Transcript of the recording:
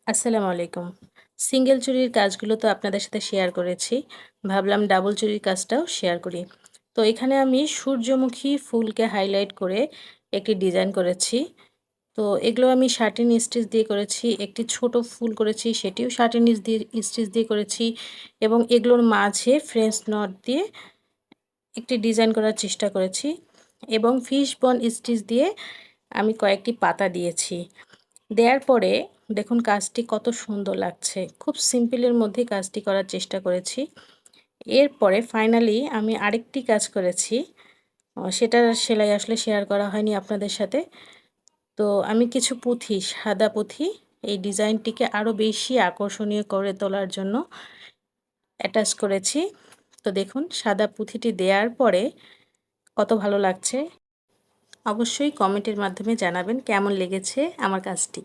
আসসালামু আলাইকুম। সিঙ্গেল চুরির কাজগুলো তো আপনাদের সাথে শেয়ার করেছি। ভাবলাম ডাবল চুরির কাজটাও শেয়ার করি। তো এখানে আমি সূর্যমুখী ফুলকে হাইলাইট করে একটি ডিজাইন করেছি। তো এগুলো আমি শার্টিন স্টিচ দিয়ে করেছি। একটি ছোট ফুল করেছি, সেটিও শার্টিন স্টিচ দিয়ে করেছি এবং এগুলোর মাঝে ফ্রেঞ্চ নট দিয়ে একটি ডিজাইন করার চেষ্টা করেছি এবং ফিশ বন স্টিচ দিয়ে আমি কয়েকটি পাতা দিয়েছি। দেওয়ার পরে দেখুন কাজটি কত সুন্দর লাগছে। খুব সিম্পলের মধ্যেই কাজটি করার চেষ্টা করেছি। এরপরে ফাইনালি আমি আরেকটি কাজ করেছি। সেটার সেলাই আসলে শেয়ার করা হয়নি আপনাদের সাথে। তো আমি কিছু পুঁথি, সাদা পুঁথি এই ডিজাইনটিকে আরও বেশি আকর্ষণীয় করে তোলার জন্য অ্যাটাচ করেছি। তো দেখুন সাদা পুঁথিটি দেওয়ার পরে কত ভালো লাগছে। অবশ্যই কমেন্টের মাধ্যমে জানাবেন কেমন লেগেছে আমার কাজটি।